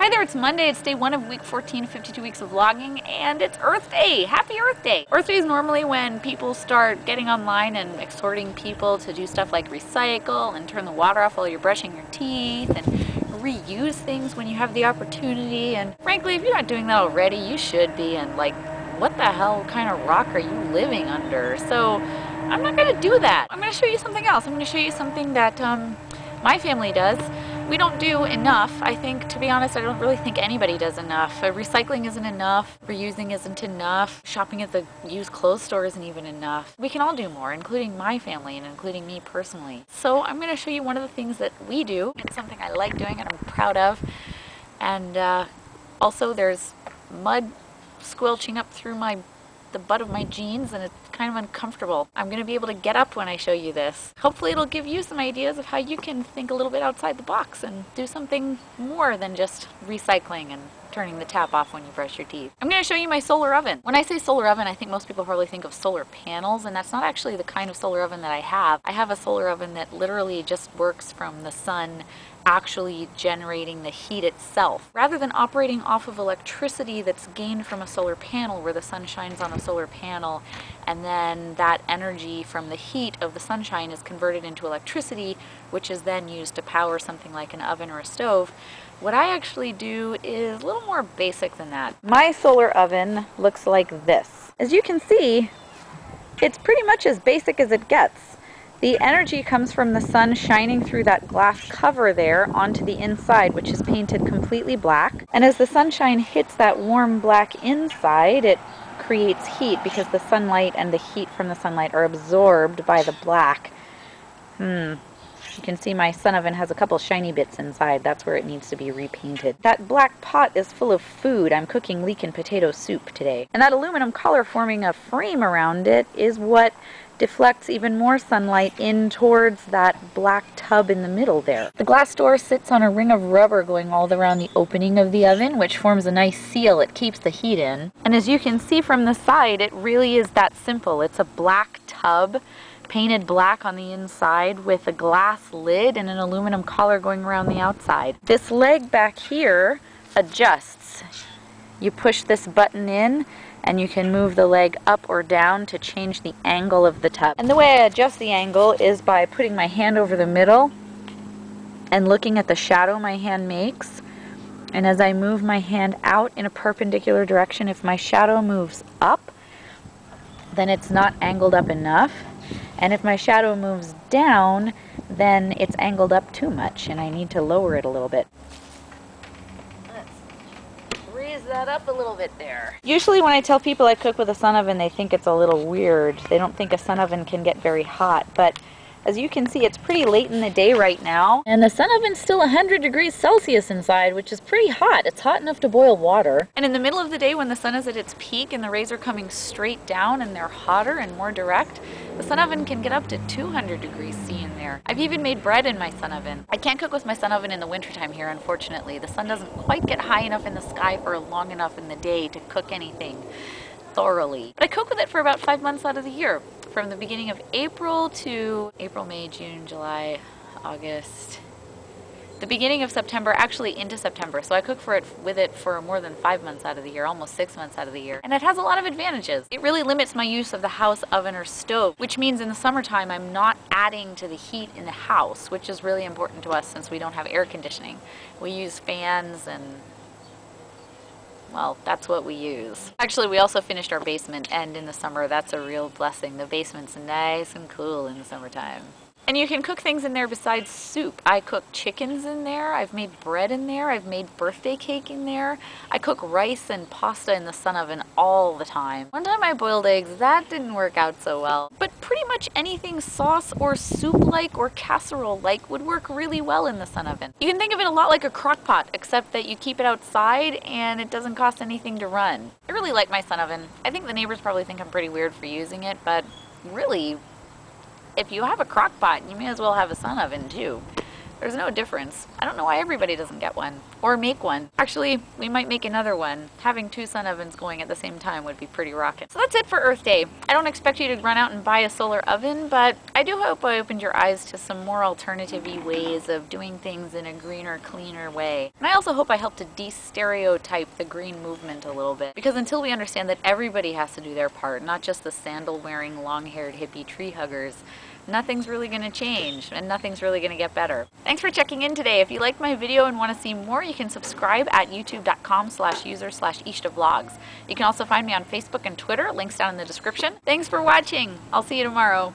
Hi there, it's Monday, it's day 1 of week 14, 52 weeks of vlogging, and it's Earth Day! Happy Earth Day! Earth Day is normally when people start getting online and exhorting people to do stuff like recycle and turn the water off while you're brushing your teeth and reuse things when you have the opportunity. And frankly, if you're not doing that already, you should be. And like, what the hell kind of rock are you living under? So I'm not going to do that. I'm going to show you something else. I'm going to show you something that my family does. We don't do enough. I think, to be honest, I don't really think anybody does enough. Recycling isn't enough. Reusing isn't enough. Shopping at the used clothes store isn't even enough. We can all do more, including my family and including me personally. So I'm going to show you one of the things that we do. It's something I like doing and I'm proud of. And also there's mud squelching up through the butt of my jeans, and it's kind of uncomfortable. I'm going to be able to get up when I show you this. Hopefully it'll give you some ideas of how you can think a little bit outside the box and do something more than just recycling and turning the tap off when you brush your teeth. I'm going to show you my solar oven. When I say solar oven, I think most people probably think of solar panels, and that's not actually the kind of solar oven that I have. I have a solar oven that literally just works from the sun actually generating the heat itself. Rather than operating off of electricity that's gained from a solar panel where the sun shines on a solar panel and then that energy from the heat of the sunshine is converted into electricity, which is then used to power something like an oven or a stove, what I actually do is a little more basic than that. My solar oven looks like this. As you can see, it's pretty much as basic as it gets. The energy comes from the sun shining through that glass cover there onto the inside, which is painted completely black. And as the sunshine hits that warm black inside, it creates heat because the sunlight and the heat from the sunlight are absorbed by the black. You can see my sun oven has a couple shiny bits inside. That's where it needs to be repainted. That black pot is full of food. I'm cooking leek and potato soup today. And that aluminum collar forming a frame around it is what deflects even more sunlight in towards that black tub in the middle there. The glass door sits on a ring of rubber going all around the opening of the oven, which forms a nice seal. It keeps the heat in. And as you can see from the side, it really is that simple. It's a black tub, painted black on the inside with a glass lid and an aluminum collar going around the outside. This leg back here adjusts. You push this button in and you can move the leg up or down to change the angle of the tub. And the way I adjust the angle is by putting my hand over the middle and looking at the shadow my hand makes. And as I move my hand out in a perpendicular direction, if my shadow moves up, then it's not angled up enough. And if my shadow moves down, then it's angled up too much and I need to lower it a little bit. Raise that up a little bit there. Usually when I tell people I cook with a sun oven, they think it's a little weird. They don't think a sun oven can get very hot, but as you can see, it's pretty late in the day right now, and the sun oven's still 100 degrees Celsius inside, which is pretty hot. It's hot enough to boil water. And in the middle of the day when the sun is at its peak and the rays are coming straight down and they're hotter and more direct, the sun oven can get up to 200 degrees C in there. I've even made bread in my sun oven. I can't cook with my sun oven in the wintertime here, unfortunately. The sun doesn't quite get high enough in the sky for long enough in the day to cook anything thoroughly. But I cook with it for about 5 months out of the year. From the beginning of April to April, May, June, July, August, the beginning of September, actually into September. So I cook with it for more than 5 months out of the year, almost 6 months out of the year. And it has a lot of advantages. It really limits my use of the house oven or stove, which means in the summertime I'm not adding to the heat in the house, which is really important to us since we don't have air conditioning. We use fans and, well, that's what we use. Actually, we also finished our basement, and in the summer, that's a real blessing. The basement's nice and cool in the summertime. And you can cook things in there besides soup. I cook chickens in there, I've made bread in there, I've made birthday cake in there. I cook rice and pasta in the sun oven all the time. One time I boiled eggs, that didn't work out so well. But pretty much anything sauce or soup-like or casserole-like would work really well in the sun oven. You can think of it a lot like a crock pot, except that you keep it outside and it doesn't cost anything to run. I really like my sun oven. I think the neighbors probably think I'm pretty weird for using it, but really, if you have a crock pot, you may as well have a sun oven too. There's no difference. I don't know why everybody doesn't get one or make one. Actually, we might make another one. Having 2 sun ovens going at the same time would be pretty rockin'. So that's it for Earth Day. I don't expect you to run out and buy a solar oven, but I do hope I opened your eyes to some more alternative-y ways of doing things in a greener, cleaner way. And I also hope I helped to de-stereotype the green movement a little bit, because until we understand that everybody has to do their part, not just the sandal-wearing, long-haired hippie tree huggers, nothing's really going to change and nothing's really going to get better. Thanks for checking in today. If you liked my video and want to see more, you can subscribe at youtube.com/user/IshtaVlogs. You can also find me on Facebook and Twitter, links down in the description. Thanks for watching. I'll see you tomorrow.